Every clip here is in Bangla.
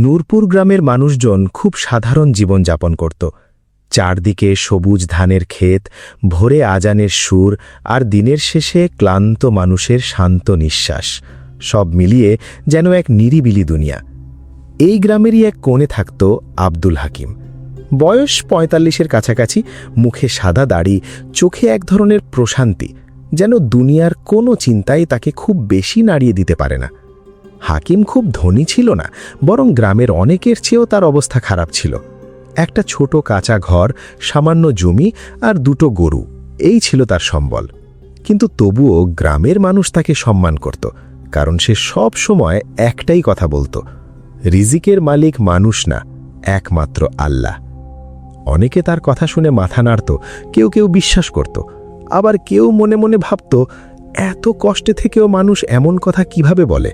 নূরপুর গ্রামের মানুষজন খুব সাধারণ জীবনযাপন করত। চারদিকে সবুজ ধানের ক্ষেত, ভোরে আজানের সুর আর দিনের শেষে ক্লান্ত মানুষের শান্ত নিঃশ্বাস, সব মিলিয়ে যেন এক নিরিবিলি দুনিয়া। এই গ্রামেরই এক কোণে থাকত আব্দুল হাকিম। বয়স ৪৫-এর কাছাকাছি, মুখে সাদা দাড়ি, চোখে এক ধরনের প্রশান্তি, যেন দুনিয়ার কোনো চিন্তাই তাকে খুব বেশি নাড়িয়ে দিতে পারে না। হাকিম খুব ধনী ছিল না, বরং গ্রামের অনেকের চেয়েও তার অবস্থা খারাপ ছিল। একটা ছোট কাঁচা ঘর, সামান্য জমি আর ২টো গরু, এই ছিল তার সম্বল। কিন্তু তবুও গ্রামের মানুষ তাকে সম্মান করত, কারণ সে সব সময় একটাই কথা বলতো, রিজিকের মালিক মানুষ না, একমাত্র আল্লাহ। অনেকে তার কথা শুনে মাথা নাড়ত, কেউ কেউ বিশ্বাস করত, আবার কেউ মনে মনে ভাবত, এত কষ্টে থেকেও মানুষ এমন কথা কিভাবে বলে।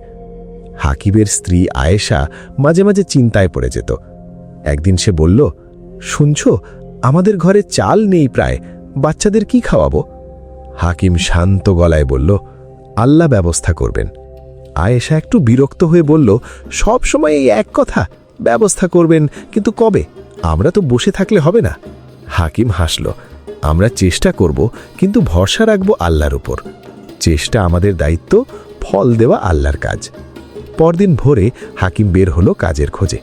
হাকিমের স্ত্রী আয়েশা মাঝে মাঝে চিন্তায় পড়ে যেত। একদিন সে বলল, শুনছ, আমাদের ঘরে চাল নেই প্রায়, বাচ্চাদের কি খাওয়াবো? হাকিম শান্ত গলায় বলল, আল্লাহ ব্যবস্থা করবেন। আয়েশা একটু বিরক্ত হয়ে বলল, সব সময় এই এক কথা, ব্যবস্থা করবেন, কিন্তু কবে? আমরা তো বসে থাকলে হবে না। হাকিম হাসল, আমরা চেষ্টা করব, কিন্তু ভরসা রাখব আল্লাহর উপর। চেষ্টা আমাদের দায়িত্ব, ফল দেওয়া আল্লাহর কাজ। পরদিন ভোরে হাকিম বের হলো কাজের খোঁজে।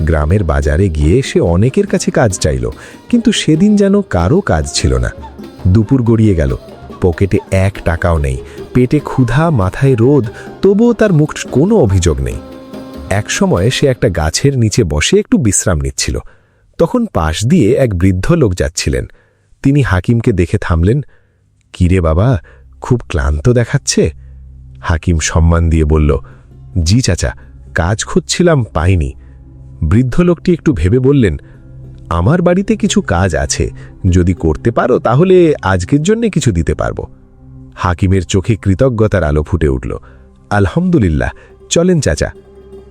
গ্রামের বাজারে গিয়ে সে অনেকের কাছে কাজ চাইল, কিন্তু সেদিন যেন কারও কাজ ছিল না। দুপুর গড়িয়ে গেল, পকেটে ১ টাকাও নেই, পেটে ক্ষুধা, মাথায় রোদ, তবুও তার মুখ কোনো অভিযোগ নেই। এক সময়ে সে একটা গাছের নিচে বসে একটু বিশ্রাম নিচ্ছিল। তখন পাশ দিয়ে এক বৃদ্ধ লোক যাচ্ছিলেন। তিনি হাকিমকে দেখে থামলেন। কিরে বাবা, খুব ক্লান্ত দেখাচ্ছে। হাকিম সম্মান দিয়ে বলল, জি চাচা, কাজ খুঁজছিলাম, পাইনি। বৃদ্ধ লোকটি একটু ভেবে বললেন, আমার বাড়িতে কিছু কাজ আছে, যদি করতে পারো তাহলে আজকের জন্য কিছু দিতে পারবো। হাকিমের চোখে কৃতজ্ঞতার আলো ফুটে উঠল। আলহামদুলিল্লাহ, চলেন চাচা।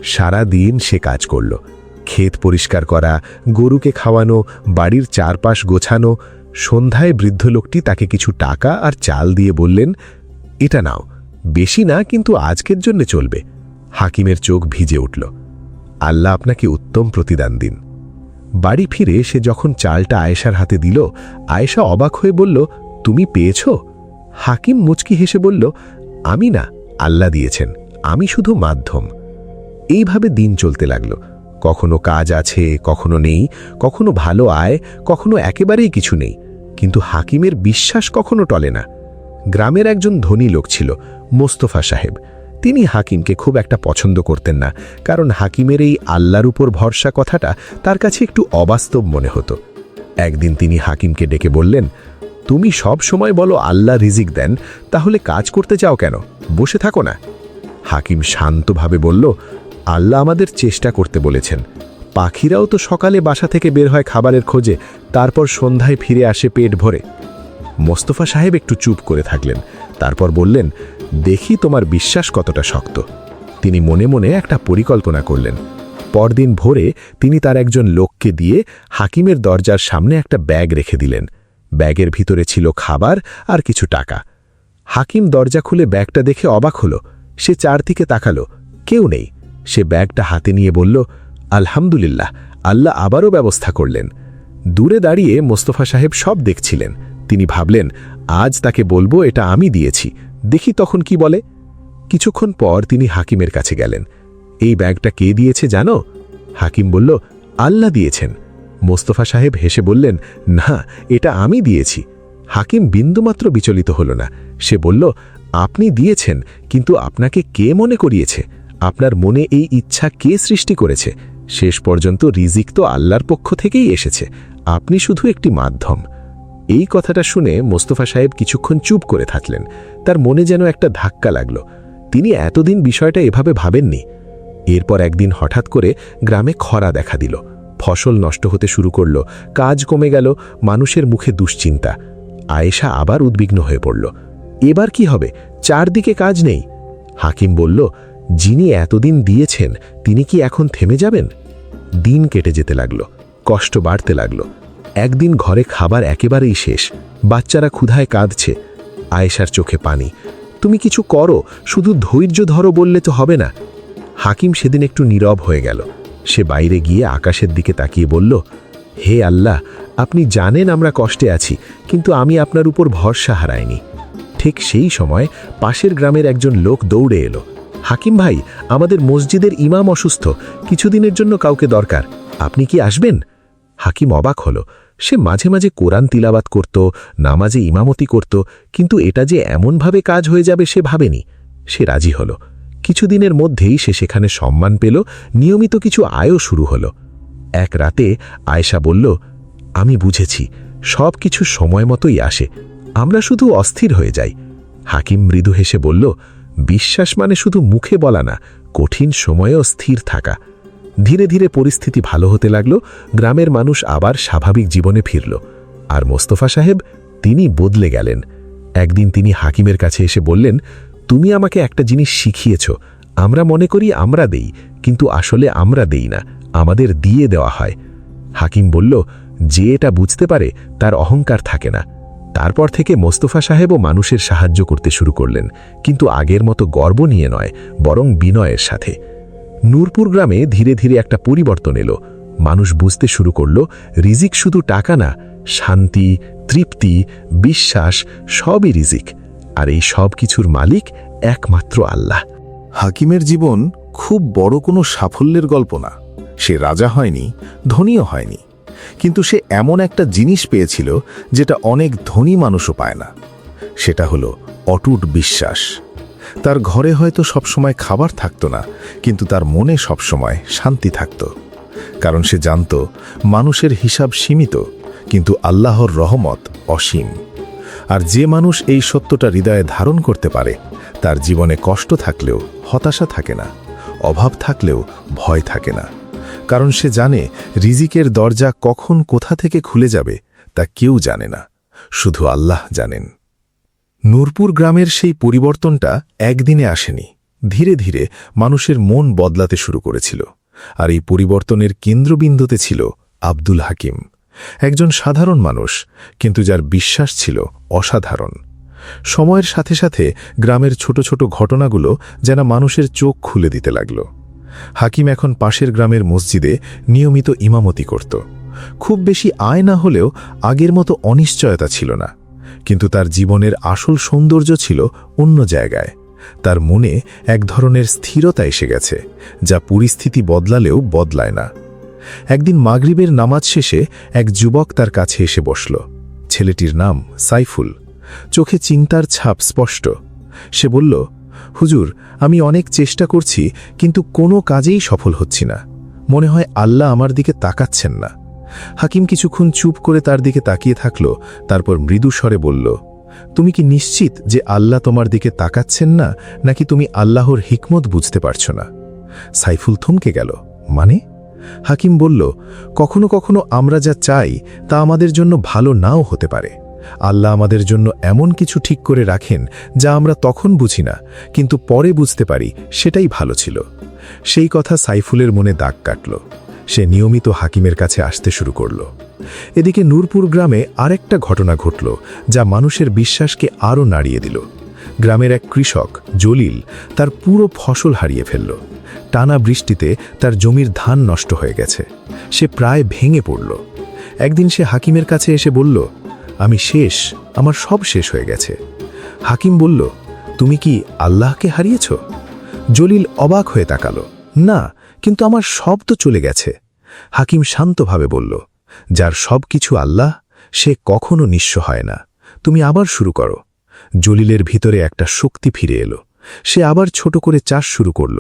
সারা দিন সে কাজ করল, ক্ষেত পরিষ্কার করা, গরুকে খাওয়ানো, বাড়ির চারপাশ গোছানো। সন্ধ্যায় বৃদ্ধ লোকটি তাকে কিছু টাকা আর চাল দিয়ে বললেন, এটা নাও, বেশি না, কিন্তু আজকের জন্য চলবে। হাকিমের চোখ ভিজে উঠল। আল্লাহ আপনাকে উত্তম প্রতিদান দিন। বাড়ি ফিরে সে যখন চালটা আয়েশার হাতে দিল, আয়েশা অবাক হয়ে বলল, তুমি পেয়েছ? হাকিম মুচকি হেসে বলল, আমি না, আল্লাহ দিয়েছেন, আমি শুধু মাধ্যম। এইভাবে দিন চলতে লাগল। কখনো কাজ আছে, কখনো নেই, কখনো ভালো আয়, কখনো একেবারেই কিছু নেই, কিন্তু হাকিমের বিশ্বাস কখনো টলে না। গ্রামের একজন ধনী লোক ছিল, মোস্তফা সাহেব। তিনি হাকিমকে খুব একটা পছন্দ করতেন না, কারণ হাকিমের এই আল্লাহর উপর ভরসা কথাটা তার কাছে একটু অবাস্তব মনে হতো। একদিন তিনি হাকিমকে ডেকে বললেন, তুমি সব সময় বলো আল্লাহ রিজিক দেন, তাহলে কাজ করতে চাও কেন? বসে থাকো না। হাকিম শান্তভাবে বলল, আল্লাহ আমাদের চেষ্টা করতে বলেছেন। পাখিরাও তো সকালে বাসা থেকে বের হয় খাবারের খোঁজে, তারপর সন্ধ্যায় ফিরে আসে পেট ভরে। মোস্তফা সাহেব একটু চুপ করে থাকলেন, তারপর বললেন, দেখি তোমার বিশ্বাস কতটা শক্ত। তিনি মনে মনে একটা পরিকল্পনা করলেন। পরদিন ভোরে তিনি তার একজন লোককে দিয়ে হাকিমের দরজার সামনে একটা ব্যাগ রেখে দিলেন। ব্যাগের ভিতরে ছিল খাবার আর কিছু টাকা। হাকিম দরজা খুলে ব্যাগটা দেখে অবাক হল। সে চারদিকে তাকালো, কেউ নেই। সে ব্যাগটা হাতে নিয়ে বলল, আলহামদুলিল্লাহ, আল্লাহ আবারও ব্যবস্থা করলেন। দূরে দাঁড়িয়ে মোস্তফা সাহেব সব দেখছিলেন। তিনি ভাবলেন, আজ তাকে বলবো এটা আমি দিয়েছি, দেখি তখন কি বলে। কিছুক্ষণ পর তিনি হাকিমের কাছে গেলেন। এই ব্যাগটা কে দিয়েছে জানো? হাকিম বলল, আল্লাহ দিয়েছেন। মোস্তফা সাহেব হেসে বললেন, না, এটা আমি দিয়েছি। হাকিম বিন্দুমাত্র বিচলিত হল না। সে বলল, আপনি দিয়েছেন, কিন্তু আপনাকে কে মনে করিয়েছে? আপনার মনে এই ইচ্ছা কে সৃষ্টি করেছে? শেষ পর্যন্ত রিজিক তো আল্লাহর পক্ষ থেকেই এসেছে, আপনি শুধু একটি মাধ্যম। এই কথাটা শুনে মোস্তফা সাহেব কিছুক্ষণ চুপ করে থাকলেন। তার মনে যেন একটা ধাক্কা লাগল। তিনি এতদিন বিষয়টা এভাবে ভাবেননি। এরপর একদিন হঠাৎ করে গ্রামে খরা দেখা দিল। ফসল নষ্ট হতে শুরু করল, কাজ কমে গেল, মানুষের মুখে দুশ্চিন্তা। আয়েশা আবার উদ্বিগ্ন হয়ে পড়ল। এবার কি হবে? চারদিকে কাজ নেই। হাকিম বলল, যিনি এতদিন দিয়েছেন তিনি কি এখন থেমে যাবেন? দিন কেটে যেতে লাগল, কষ্ট বাড়তে লাগল। একদিন ঘরে খাবার একেবারেই শেষ, বাচ্চারা ক্ষুধায় কাঁদছে। আয়েশার চোখে পানি। তুমি কিছু করো, শুধু ধৈর্য ধরো বললে তো হবে না। হাকিম সেদিন একটু নীরব হয়ে গেল। সে বাইরে গিয়ে আকাশের দিকে তাকিয়ে বলল, হে আল্লাহ, আপনি জানেন আমরা কষ্টে আছি, কিন্তু আমি আপনার উপর ভরসা হারাইনি। ঠিক সেই সময় পাশের গ্রামের একজন লোক দৌড়ে এলো, হাকিম ভাই, আমাদের মসজিদের ইমাম অসুস্থ, কিছুদিনের জন্য কাউকে দরকার, আপনি কি আসবেন? হাকিম অবাক হলো। সে মাঝে মাঝে কোরআন তিলাবাত করত, নামাজে ইমামতি করত, কিন্তু এটা যে এমনভাবে কাজ হয়ে যাবে সে ভাবেনি। সে রাজি হলো। কিছুদিনের মধ্যেই সে সেখানে সম্মান পেল, নিয়মিত কিছু আয়ও শুরু হলো। এক রাতে আয়েশা বলল, আমি বুঝেছি, সব কিছু সময় মতোই আসে, আমরা শুধু অস্থির হয়ে যাই। হাকিম মৃদু হেসে বলল, বিশ্বাস মানে শুধু মুখে বলা না, কঠিন সময়েও স্থির থাকা। ধীরে ধীরে পরিস্থিতি ভালো হতে লাগল, গ্রামের মানুষ আবার স্বাভাবিক জীবনে ফিরল। আর মোস্তফা সাহেব, তিনি বদলে গেলেন। একদিন তিনি হাকিমের কাছে এসে বললেন, তুমি আমাকে একটা জিনিস শিখিয়েছ, আমরা মনে করি আমরা দেই, কিন্তু আসলে আমরা দেই না, আমাদের দিয়ে দেওয়া হয়। হাকিম বলল, যে এটা বুঝতে পারে তার অহংকার থাকে না। তারপর থেকে মোস্তফা সাহেবও মানুষের সাহায্য করতে শুরু করলেন, কিন্তু আগের মতো গর্ব নিয়ে নয়, বরং বিনয়ের সাথে। নূরপুর গ্রামে ধীরে ধীরে একটা পরিবর্তন এলো। মানুষ বুঝতে শুরু করল, রিজিক শুধু টাকা না, শান্তি, তৃপ্তি, বিশ্বাস, সবই রিজিক। আর এই সব কিছুর মালিক একমাত্র আল্লাহ। হাকিমের জীবন খুব বড় কোনো সাফল্যের গল্প না। সে রাজা হয়নি, ধনীও হয়নি, কিন্তু সে এমন একটা জিনিস পেয়েছিল যেটা অনেক ধনী মানুষও পায় না। সেটা হলো অটুট বিশ্বাস। তার ঘরে হয়তো সবসময় খাবার থাকতো না, কিন্তু তার মনে সবসময় শান্তি থাকত। কারণ সে জানত মানুষের হিসাব সীমিত, কিন্তু আল্লাহর রহমত অসীম। আর যে মানুষ এই সত্যটা হৃদয়ে ধারণ করতে পারে, তার জীবনে কষ্ট থাকলেও হতাশা থাকে না, অভাব থাকলেও ভয় থাকে না। কারণ সে জানে রিজিকের দরজা কখন কোথা থেকে খুলে যাবে তা কেউ জানে না, শুধু আল্লাহ জানেন। নূরপুর গ্রামের সেই পরিবর্তনটা একদিনে আসেনি। ধীরে ধীরে মানুষের মন বদলাতে শুরু করেছিল। আর এই পরিবর্তনের কেন্দ্রবিন্দুতে ছিল আব্দুল হাকিম, একজন সাধারণ মানুষ, কিন্তু যার বিশ্বাস ছিল অসাধারণ। সময়ের সাথে সাথে গ্রামের ছোট ছোট ঘটনাগুলো যেন মানুষের চোখ খুলে দিতে লাগল। হাকিম এখন পাশের গ্রামের মসজিদে নিয়মিত ইমামতি করত। খুব বেশি আয় না হলেও আগের মতো অনিশ্চয়তা ছিল না, কিন্তু তার জীবনের আসল সৌন্দর্য ছিল অন্য জায়গায়। তার মনে এক ধরনের স্থিরতা এসে গেছে, যা পরিস্থিতি বদলালেও বদলায় না। একদিন মাগরিবের নামাজ শেষে এক যুবক তার কাছে এসে বসল। ছেলেটির নাম সাইফুল। চোখে চিন্তার ছাপ স্পষ্ট। সে বলল, হুজুর, আমি অনেক চেষ্টা করছি, কিন্তু কোনো কাজেই সফল হচ্ছি না। মনে হয় আল্লাহ আমার দিকে তাকাচ্ছেন না। হাকিম কিছুক্ষণ চুপ করে তার দিকে তাকিয়ে থাকল, তারপর মৃদু স্বরে বলল, তুমি কি নিশ্চিত যে আল্লাহ তোমার দিকে তাকাচ্ছেন না, নাকি তুমি আল্লাহর হিকমত বুঝতে পারছ না? সাইফুল থমকে গেল। মানে? হাকিম বলল, কখনো কখনো আমরা যা চাই তা আমাদের জন্য ভালো নাও হতে পারে। আল্লাহ আমাদের জন্য এমন কিছু ঠিক করে রাখেন যা আমরা তখন বুঝি না, কিন্তু পরে বুঝতে পারি সেটাই ভালো ছিল। সেই কথা সাইফুলের মনে দাগ কাটল। সে নিয়মিত হাকিমের কাছে আসতে শুরু করল। এদিকে নূরপুর গ্রামে আরেকটা ঘটনা ঘটল, যা মানুষের বিশ্বাসকে আরও নাড়িয়ে দিল। গ্রামের এক কৃষক জলিল তার পুরো ফসল হারিয়ে ফেলল। টানা বৃষ্টিতে তার জমির ধান নষ্ট হয়ে গেছে। সে প্রায় ভেঙে পড়ল। একদিন সে হাকিমের কাছে এসে বলল, আমি শেষ, আমার সব শেষ হয়ে গেছে। হাকিম বলল, তুমি কি আল্লাহকে হারিয়েছ? জলিল অবাক হয়ে তাকালো। না, কিন্তু আমার সব তো চলে গেছে। হাকিম শান্তভাবে বলল, যার সব কিছু আল্লাহ, সে কখনো নিঃস্ব হয় না। তুমি আবার শুরু করো। জলিলের ভিতরে একটা শক্তি ফিরে এলো। সে আবার ছোট করে চাষ শুরু করল।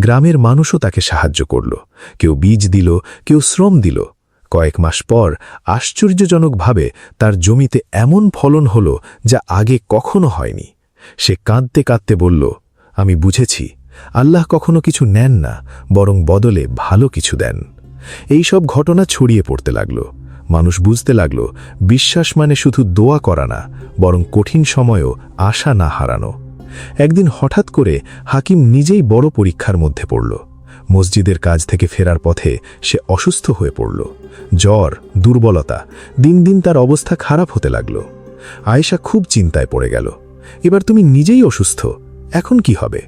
গ্রামের মানুষও তাকে সাহায্য করল। কেউ বীজ দিল, কেউ শ্রম দিল। কয়েক মাস পর আশ্চর্যজনকভাবে তার জমিতে এমন ফলন হল যা আগে কখনো হয়নি। সে কাঁদতে কাঁদতে বলল, আমি বুঝেছি, আল্লাহ কখনো কিছু নেন না, বরং বদলে ভালো কিছু দেন। এই সব ঘটনা ছড়িয়ে পড়তে লাগল। মানুষ বুঝতে লাগল, বিশ্বাস মানে শুধু দোয়া করা না, বরং কঠিন সময়েও আশা না হারানো। একদিন হঠাৎ করে হাকিম নিজেই বড় পরীক্ষার মধ্যে পড়ল। মসজিদের কাজ থেকে ফেরার পথে সে অসুস্থ হয়ে পড়ল। জ্বর, দুর্বলতা, দিন দিন তার অবস্থা খারাপ হতে লাগল। আয়েশা খুব চিন্তায় পড়ে গেল। এবার তুমি নিজেই অসুস্থ, এখন কি হবে?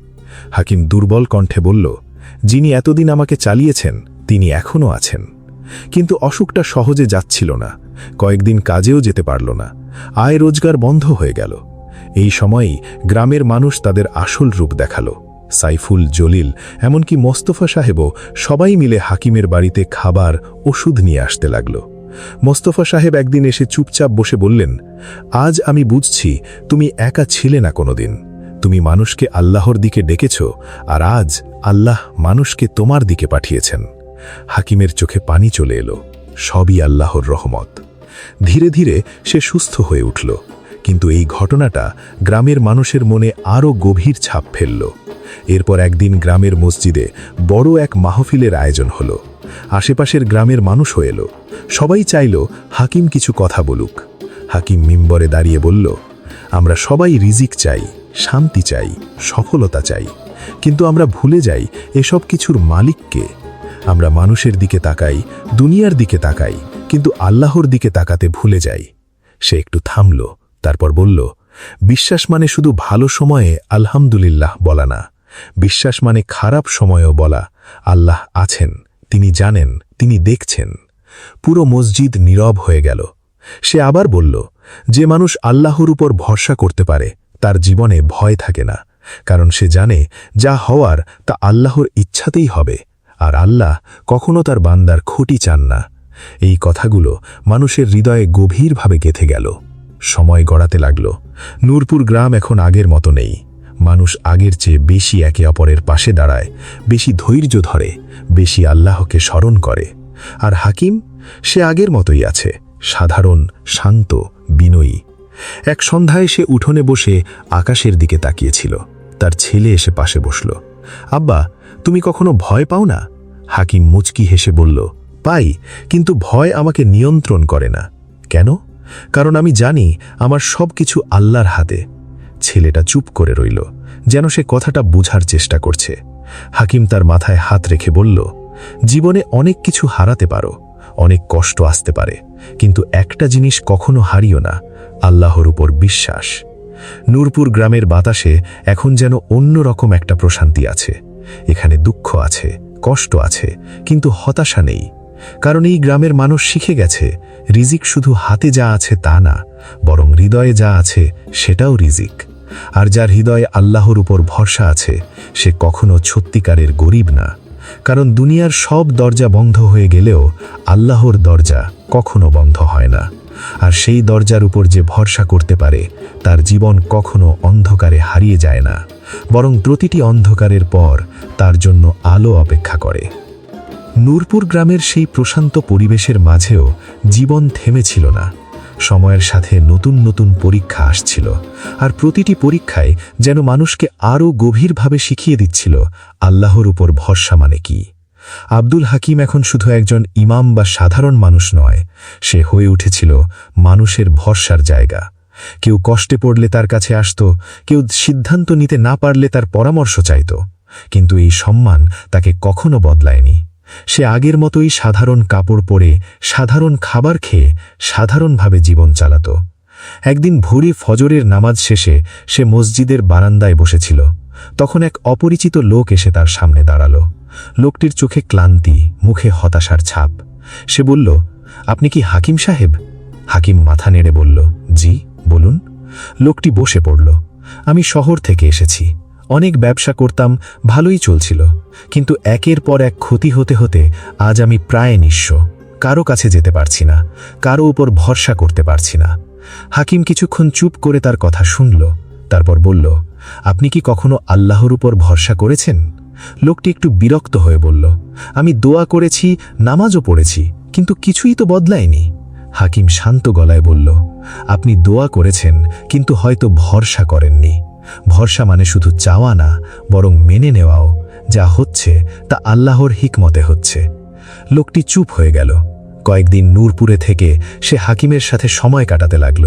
হাকিম দুর্বল কণ্ঠে বলল, যিনি এতদিন আমাকে চালিয়েছেন তিনি এখনও আছেন, কিন্তু অসুখটা সহজে যাচ্ছিল না। কয়েকদিন কাজেও যেতে পারল না, আয় রোজগার বন্ধ হয়ে গেল। এই সময়েই গ্রামের মানুষ তাদের আসল রূপ দেখালো। সাইফুল, জলিল, এমনকি মোস্তফা সাহেবও সবাই মিলে হাকিমের বাড়িতে খাবার, ওষুধ নিয়ে আসতে লাগল। মোস্তফা সাহেব একদিন এসে চুপচাপ বসে বললেন, আজ আমি বুঝছি তুমি একা ছিলে না কোনোদিন। তুমি মানুষকে আল্লাহর দিকে ডেকেছ, আর আজ আল্লাহ মানুষকে তোমার দিকে পাঠিয়েছেন। হাকিমের চোখে পানি চলে এলো। সবই আল্লাহর রহমত। ধীরে ধীরে সে সুস্থ হয়ে উঠল, কিন্তু এই ঘটনাটা গ্রামের মানুষের মনে আরও গভীর ছাপ ফেলল। এরপর একদিন গ্রামের মসজিদে বড় এক মাহফিলের আয়োজন হলো। আশেপাশের গ্রামের মানুষ হয়ে এলো। সবাই চাইল হাকিম কিছু কথা বলুক। হাকিম মিম্বরে দাঁড়িয়ে বলল, আমরা সবাই রিজিক চাই, শান্তি চাই, সফলতা চাই, কিন্তু আমরা ভুলে যাই এসব কিছুর মালিক কে। আমরা মানুষের দিকে তাকাই, দুনিয়ার দিকে তাকাই, কিন্তু আল্লাহর দিকে তাকাতে ভুলে যাই। সে একটু থামল, তারপর বলল, বিশ্বাস মানে শুধু ভালো সময়ে আলহামদুলিল্লাহ বলা না। বিশ্বাস মানে খারাপ সময়েও বলা, আল্লাহ আছেন, তিনি জানেন, তিনি দেখছেন। পুরো মসজিদ নীরব হয়ে গেল। সে আবার বলল, যে মানুষ আল্লাহর উপর ভরসা করতে পারে তার জীবনে ভয় থাকে না, কারণ সে জানে যা হওয়ার তা আল্লাহর ইচ্ছাতেই হবে, আর আল্লাহ কখনো তার বান্দার ক্ষতি চান না। এই কথাগুলো মানুষের হৃদয়ে গভীরভাবে গেঁথে গেল। সময় গড়াতে লাগল। নূরপুর গ্রাম এখন আগের মতো নেই। মানুষ আগের চেয়ে বেশি একে অপরের পাশে দাঁড়ায়, বেশি ধৈর্য ধরে, বেশি আল্লাহকে স্মরণ করে। আর হাকিম, সে আগের মতোই আছে, সাধারণ, শান্ত, বিনয়ী। এক সন্ধ্যায় সে উঠোনে বসে আকাশের দিকে তাকিয়েছিল। তার ছেলে এসে পাশে বসল। আব্বা, তুমি কখনো ভয় পাও না? হাকিম মুচকি হেসে বলল, পাই, কিন্তু ভয় আমাকে নিয়ন্ত্রণ করে না। কেন? কারণ আমি জানি আমার সব কিছু আল্লাহর হাতে। ছেলেটা চুপ করে রইল, যেন সে কথাটা বুঝার চেষ্টা করছে। হাকিম তার মাথায় হাত রেখে বলল, জীবনে অনেক কিছু হারাতে পারো, অনেক কষ্ট আসতে পারে, কিন্তু একটা জিনিস কখনো হারিও না, আল্লাহর উপর বিশ্বাস। নূরপুর গ্রামের বাতাসে এখন যেন অন্যরকম একটা প্রশান্তি আছে। এখানে দুঃখ আছে, কষ্ট আছে, কিন্তু হতাশা নেই। কারণ এই গ্রামের মানুষ শিখে গেছে, রিজিক শুধু হাতে যা আছে তা না, বরং হৃদয়ে যা আছে সেটাও রিজিক। আর যার হৃদয়ে আল্লাহর উপর ভরসা আছে সে কখনো সত্যিকারের গরিব না। কারণ দুনিয়ার সব দরজা বন্ধ হয়ে গেলেও আল্লাহর দরজা কখনো বন্ধ হয় না। আর সেই দরজার উপর যে ভরসা করতে পারে তার জীবন কখনো অন্ধকারে হারিয়ে যায় না, বরং প্রতিটি অন্ধকারের পর তার জন্য আলো অপেক্ষা করে। নূরপুর গ্রামের সেই প্রশান্ত পরিবেশের মাঝেও জীবন থেমেছিল না। সময়ের সাথে নতুন নতুন পরীক্ষা আসছিল, আর প্রতিটি পরীক্ষায় যেন মানুষকে আরও গভীরভাবে শিখিয়ে দিচ্ছিল আল্লাহর উপর ভরসা মানে কি। আব্দুল হাকিম এখন শুধু একজন ইমাম বা সাধারণ মানুষ নয়, সে হয়ে উঠেছিল মানুষের ভরসার জায়গা। কেউ কষ্টে পড়লে তার কাছে আসত, কেউ সিদ্ধান্ত নিতে না পারলে তার পরামর্শ চাইত, কিন্তু এই সম্মান তাকে কখনো বদলায়নি। সে আগের মতোই সাধারণ কাপড় পরে, সাধারণ খাবার খেয়ে, সাধারণভাবে জীবন চালাত। একদিন ভোরে ফজরের নামাজ শেষে সে মসজিদের বারান্দায় বসেছিল। তখন এক অপরিচিত লোক এসে তার সামনে দাঁড়ালো। লোকটির চোখে ক্লান্তি, মুখে হতাশার ছাপ। সে বলল, আপনি কি হাকিম সাহেব? হাকিম মাথা নেড়ে বলল, জি, বলুন। লোকটি বসে পড়ল। আমি শহর থেকে এসেছি, অনেক ব্যবসা করতাম, ভালোই চলছিল, কিন্তু একের পর এক ক্ষতি হতে হতে আজ আমি প্রায় নিঃস্ব। কারো কাছে যেতে পারছি না, কারো উপর ভরসা করতে পারছি না। হাকিম কিছুক্ষণ চুপ করে তার কথা শুনল, তারপর বলল, আপনি কি কখনো আল্লাহর উপর ভরসা করেছেন? লোকটি একটু বিরক্ত হয়ে বলল, আমি দোয়া করেছি, নামাজও পড়েছি, কিন্তু কিছুই তো বদলায়নি। হাকিম শান্ত গলায় বলল, আপনি দোয়া করেছেন, কিন্তু হয়তো ভরসা করেননি। ভরসা মানে শুধু চাওয়া না, বরং মেনে নেওয়াও। যা হচ্ছে তা আল্লাহর হিকমতে হচ্ছে। লোকটি চুপ হয়ে গেল। কয়েকদিন নূরপুরে থেকে সে হাকিমের সাথে সময় কাটাতে লাগল।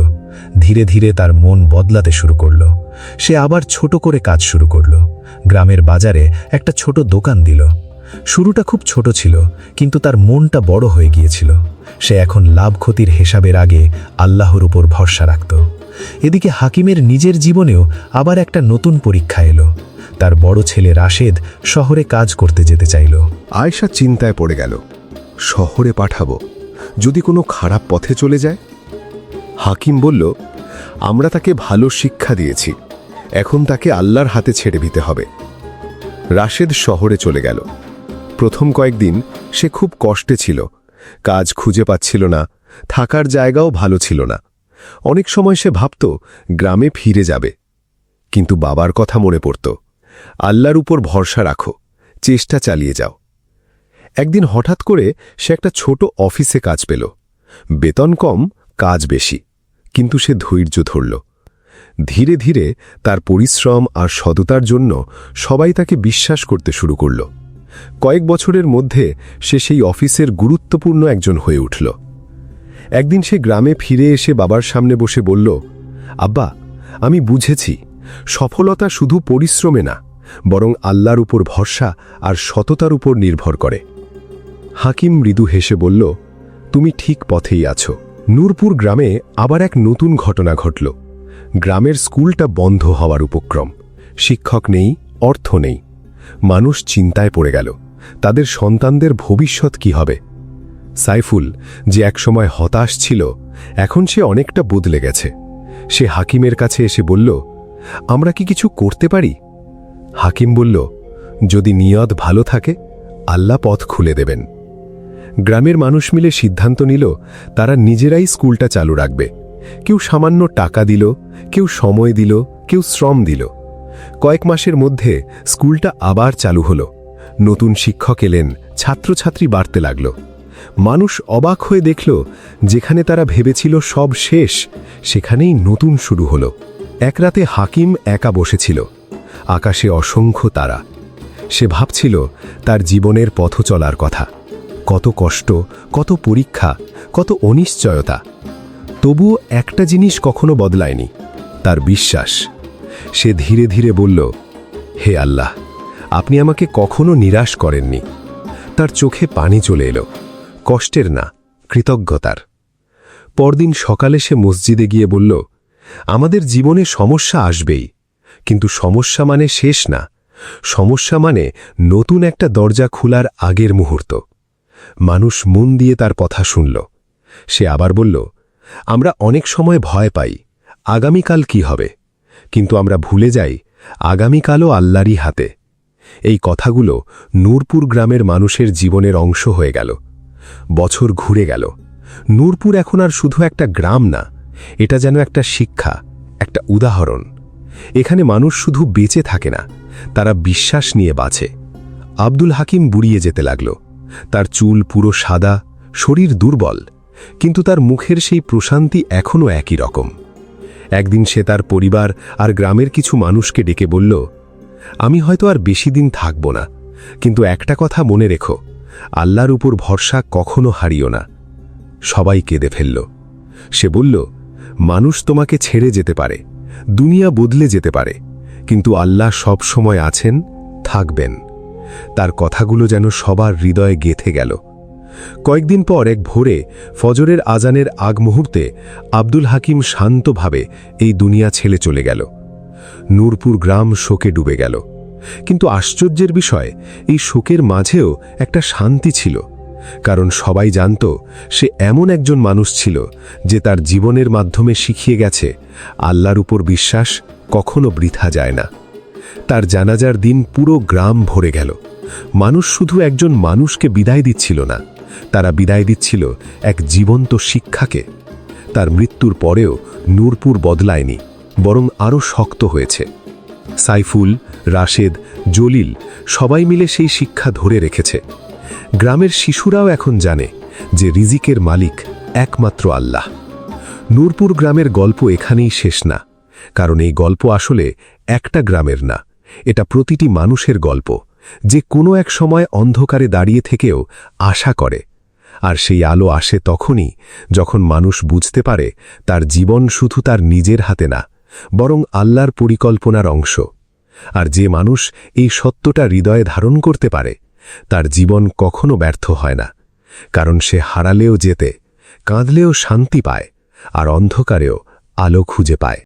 ধীরে ধীরে তার মন বদলাতে শুরু করল। সে আবার ছোট করে কাজ শুরু করল। গ্রামের বাজারে একটা ছোট দোকান দিল। শুরুটা খুব ছোট ছিল, কিন্তু তার মনটা বড় হয়ে গিয়েছিল। সে এখন লাভ ক্ষতির হিসাবের আগে আল্লাহর উপর ভরসা রাখত। এদিকে হাকিমের নিজের জীবনেও আবার একটা নতুন পরীক্ষা এলো। তার বড় ছেলে রাশেদ শহরে কাজ করতে যেতে চাইল। আয়েশা চিন্তায় পড়ে গেল। শহরে পাঠাবো, যদি কোনো খারাপ পথে চলে যায়? হাকিম বলল, আমরা তাকে ভালো শিক্ষা দিয়েছি, এখন তাকে আল্লাহর হাতে ছেড়ে দিতে হবে। রাশেদ শহরে চলে গেল। প্রথম কয়েকদিন সে খুব কষ্টে ছিল, কাজ খুঁজে পাচ্ছিল না, থাকার জায়গাও ভালো ছিল না। অনেক সময় সে ভাবত গ্রামে ফিরে যাবে, কিন্তু বাবার কথা মনে পড়ত। আল্লাহর উপর ভরসা রাখো, চেষ্টা চালিয়ে যাও। একদিন হঠাৎ করে সে একটা ছোট অফিসে কাজ পেল। বেতন কম, কাজ বেশি, কিন্তু সে ধৈর্য ধরল। ধীরে ধীরে তার পরিশ্রম আর সততার জন্য সবাই তাকে বিশ্বাস করতে শুরু করল। কয়েক বছরের মধ্যে সে সেই অফিসের গুরুত্বপূর্ণ একজন হয়ে উঠল। একদিন সে গ্রামে ফিরে এসে বাবার সামনে বসে বলল, আব্বা, আমি বুঝেছি সফলতা শুধু পরিশ্রমে না, বরং আল্লাহর উপর ভরসা আর সততার উপর নির্ভর করে। হাকিম মৃদু হেসে বলল, তুমি ঠিক পথেই আছো। নূরপুর গ্রামে আবার এক নতুন ঘটনা ঘটল। গ্রামের স্কুলটা বন্ধ হওয়ার উপক্রম। শিক্ষক নেই, অর্থ নেই। মানুষ চিন্তায় পড়ে গেল, তাদের সন্তানদের ভবিষ্যৎ কি হবে। সাইফুল, যে একসময় হতাশ ছিল, এখন সে অনেকটা বদলে গেছে। সে হাকিমের কাছে এসে বলল, আমরা কি কিছু করতে পারি? হাকিম বলল, যদি নিয়ত ভালো থাকে, আল্লাহ পথ খুলে দেবেন। গ্রামের মানুষ মিলে সিদ্ধান্ত নিল তারা নিজেরাই স্কুলটা চালু রাখবে। কেউ সামান্য টাকা দিল, কেউ সময় দিল, কেউ শ্রম দিল। কয়েক মাসের মধ্যে স্কুলটা আবার চালু হলো। নতুন শিক্ষক এলেন, ছাত্রছাত্রী বাড়তে লাগল। মানুষ অবাক হয়ে দেখল, যেখানে তারা ভেবেছিল সব শেষ, সেখানেই নতুন শুরু হলো। এক রাতে হাকিম একা বসেছিল। আকাশে অসংখ্য তারা। সে ভাবছিল তার জীবনের পথ চলার কথা। কত কষ্ট, কত পরীক্ষা, কত অনিশ্চয়তা। তবুও একটা জিনিস কখনো বদলায়নি, তার বিশ্বাস। সে ধীরে ধীরে বলল, হে আল্লাহ, আপনি আমাকে কখনো নিরাশ করেননি। তার চোখে পানি চলে এলো, কষ্টের না, কৃতজ্ঞতার। পরদিন সকালে সে মসজিদে গিয়ে বলল, আমাদের জীবনে সমস্যা আসবেই, কিন্তু সমস্যা মানে শেষ না। সমস্যা মানে নতুন একটা দরজা খোলার আগের মুহূর্ত। মানুষ মন দিয়ে তার কথা শুনল। সে আবার বলল, আমরা অনেক সময় ভয় পাই, আগামীকাল কি হবে, কিন্তু আমরা ভুলে যাই আগামীকালও আল্লাহরই হাতে। এই কথাগুলো নূরপুর গ্রামের মানুষের জীবনের অংশ হয়ে গেল। বছর ঘুরে গেল। নূরপুর এখন আর শুধু একটা গ্রাম না, এটা যেন একটা শিক্ষা, একটা উদাহরণ। এখানে মানুষ শুধু বেঁচে থাকে না, তারা বিশ্বাস নিয়ে বাঁচে। আব্দুল হাকিম বুড়িয়ে যেতে লাগল। তার চুল পুরো সাদা, শরীর দুর্বল, কিন্তু তার মুখের সেই প্রশান্তি এখনও একই রকম। একদিন সে তার পরিবার আর গ্রামের কিছু মানুষকে ডেকে বলল, আমি হয়তো আর বেশি দিন থাকব না, কিন্তু একটা কথা মনে রেখো, আল্লাহর উপর ভরসা কখনো হারিও না। সবাই কেঁদে ফেলল। সে বলল, মানুষ তোমাকে ছেড়ে যেতে পারে, দুনিয়া বদলে যেতে পারে, কিন্তু আল্লাহ সব সময় আছেন, থাকবেন। তার কথাগুলো যেন সবার হৃদয়ে গেঁথে গেল। কয়েকদিন পর এক ভোরে ফজরের আজানের আগ মুহূর্তে আব্দুল হাকিম শান্তভাবে এই দুনিয়া ছেড়ে চলে গেল। নূরপুর গ্রাম শোকে ডুবে গেল, কিন্তু আশ্চর্যের বিষয়, এই শোকের মাঝেও একটা শান্তি ছিল। কারণ সবাই জানত সে এমন একজন মানুষ ছিল যে তার জীবনের মাধ্যমে শিখিয়ে গেছে আল্লাহর উপর বিশ্বাস কখনো বৃথা যায় না। তার জানাজার দিন পুরো গ্রাম ভরে গেল। মানুষ শুধু একজন মানুষকে বিদায় দিচ্ছিল না, তারা বিদায় দিচ্ছিল এক জীবন্ত শিক্ষাকে। তার মৃত্যুর পরেও নূরপুর বদলায়নি, বরং আরও শক্ত হয়েছে। সাইফুল, রাশেদ, জলিল সবাই মিলে সেই শিক্ষা ধরে রেখেছে। গ্রামের শিশুরাও এখন জানে যে রিজিকের মালিক একমাত্র আল্লাহ। নূরপুর গ্রামের গল্প এখানেই শেষ না, কারণ এই গল্প আসলে একটা গ্রামের না, এটা প্রতিটি মানুষের গল্প, যে কোনো এক সময় অন্ধকারে দাঁড়িয়ে থেকেও আশা করে। আর সেই আলো আসে তখনই যখন মানুষ বুঝতে পারে তার জীবন শুধু তার নিজের হাতে না, বরং আল্লাহর পরিকল্পনার অংশ। আর যে মানুষ এই সত্যটা হৃদয়ে ধারণ করতে পারে, তার জীবন কখনো ব্যর্থ হয় না, কারণ সে হারালেও জেতে, কাঁদলেও শান্তি পায়, আর অন্ধকারেও আলো খুঁজে পায়।